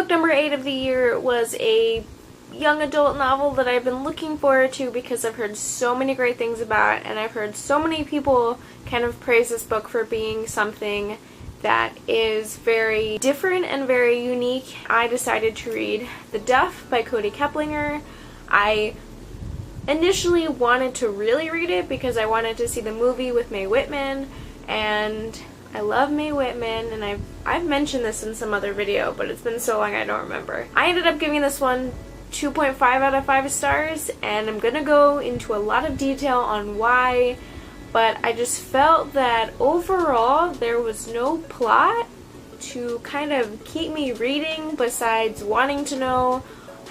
book number 8 of the year was a young adult novel that I've been looking forward to because I've heard so many great things about it, and I've heard so many people kind of praise this book for being something that is very different and very unique. I decided to read The Duff by Cody Keplinger. I initially wanted to really read it because I wanted to see the movie with Mae Whitman, and I love Mae Whitman, and I've mentioned this in some other video, but it's been so long I don't remember. I ended up giving this one 2.5 out of 5 stars, and I'm gonna go into a lot of detail on why, but I just felt that overall there was no plot to kind of keep me reading besides wanting to know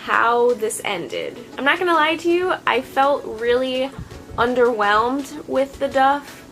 how this ended. I'm not gonna lie to you, I felt really underwhelmed with The Duff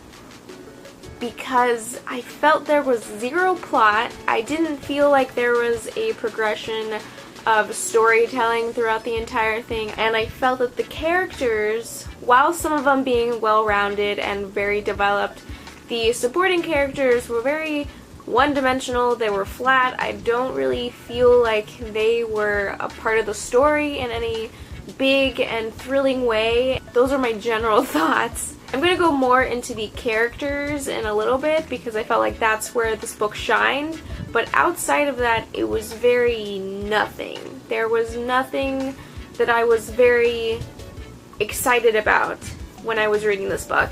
because I felt there was zero plot. I didn't feel like there was a progression of storytelling throughout the entire thing, and I felt that the characters, while some of them being well-rounded and very developed, the supporting characters were very one-dimensional. They were flat. I don't really feel like they were a part of the story in any big and thrilling way. Those are my general thoughts. I'm going to go more into the characters in a little bit because I felt like that's where this book shined, but outside of that it was very nothing. There was nothing that I was very excited about when I was reading this book,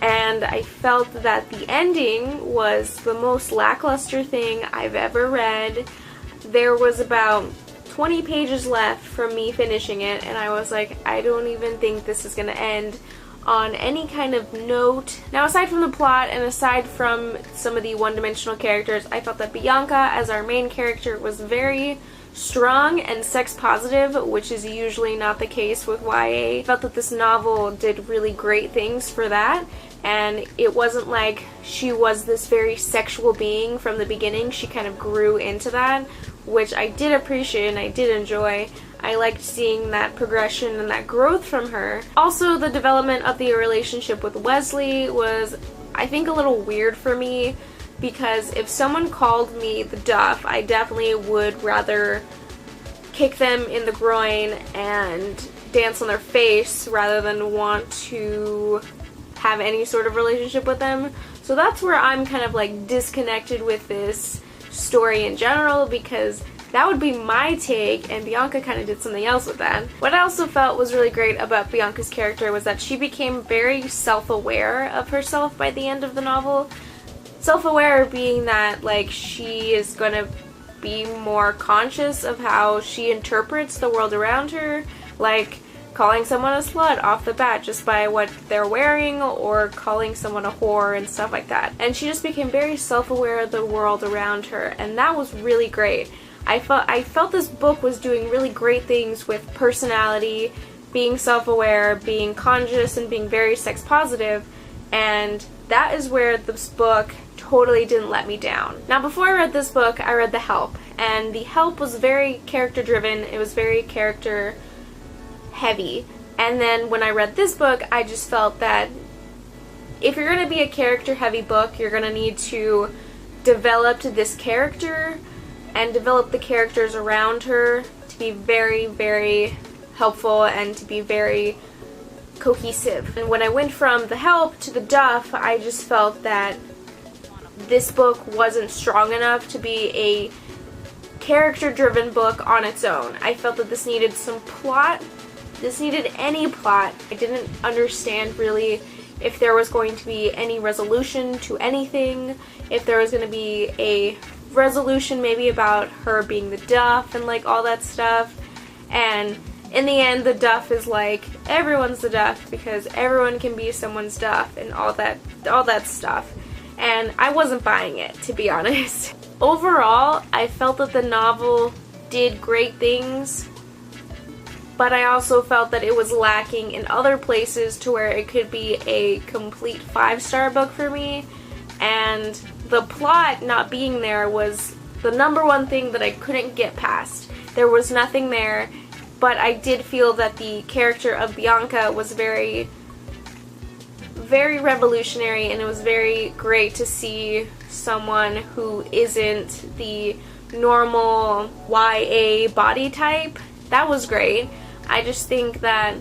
and I felt that the ending was the most lackluster thing I've ever read. There was about 20 pages left from me finishing it, and I was like, I don't even think this is going to end on any kind of note. Now, aside from the plot and aside from some of the one-dimensional characters, I felt that Bianca as our main character was very strong and sex positive, which is usually not the case with YA. I felt that this novel did really great things for that, and it wasn't like she was this very sexual being from the beginning. She kind of grew into that, which I did appreciate and I did enjoy. I liked seeing that progression and that growth from her. Also, the development of the relationship with Wesley was, I think, a little weird for me, because if someone called me the Duff, I definitely would rather kick them in the groin and dance on their face rather than want to have any sort of relationship with them. So that's where I'm kind of like disconnected with this story in general, because that would be my take, and Bianca kind of did something else with that. What I also felt was really great about Bianca's character was that she became very self-aware of herself by the end of the novel. Self-aware being that, like, she is gonna be more conscious of how she interprets the world around her, like calling someone a slut off the bat just by what they're wearing, or calling someone a whore and stuff like that. And she just became very self-aware of the world around her, and that was really great. I felt this book was doing really great things with personality, being self-aware, being conscious, and being very sex positive, and that is where this book totally didn't let me down. Now, before I read this book, I read The Help, and The Help was very character-driven. It was very character-heavy. And then when I read this book, I just felt that if you're going to be a character-heavy book, you're going to need to develop this character and develop the characters around her to be very, very helpful and to be very cohesive. And when I went from The Help to The Duff, I just felt that this book wasn't strong enough to be a character-driven book on its own. I felt that this needed some plot. This needed any plot. I didn't understand really if there was going to be any resolution to anything, if there was going to be a resolution maybe about her being the Duff and like all that stuff. And in the end, the Duff is like, everyone's the Duff because everyone can be someone's Duff and all that stuff. And I wasn't buying it, to be honest. Overall, I felt that the novel did great things, but I also felt that it was lacking in other places to where it could be a complete 5-star book for me. And the plot not being there was the number one thing that I couldn't get past. There was nothing there, but I did feel that the character of Bianca was very, very revolutionary, and it was very great to see someone who isn't the normal YA body type. That was great. I just think that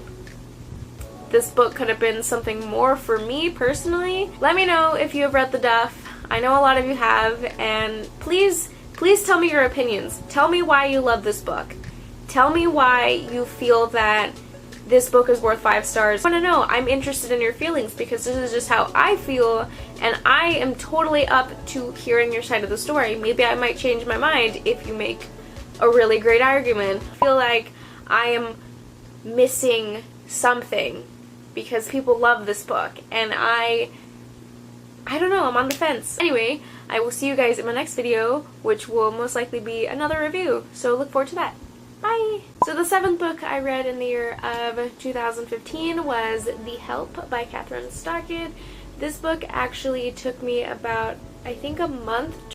this book could have been something more for me personally. Let me know if you have read The Duff. I know a lot of you have, and please tell me your opinions. Tell me why you love this book. Tell me why you feel that this book is worth 5 stars. I want to know. I'm interested in your feelings because this is just how I feel, and I am totally up to hearing your side of the story. Maybe I might change my mind if you make a really great argument. I feel like I am missing something because people love this book, and I don't know, I'm on the fence. Anyway, I will see you guys in my next video, which will most likely be another review, so look forward to that. Bye! So the 7th book I read in the year of 2015 was The Help by Catherine Stockett. This book actually took me about, I think, a month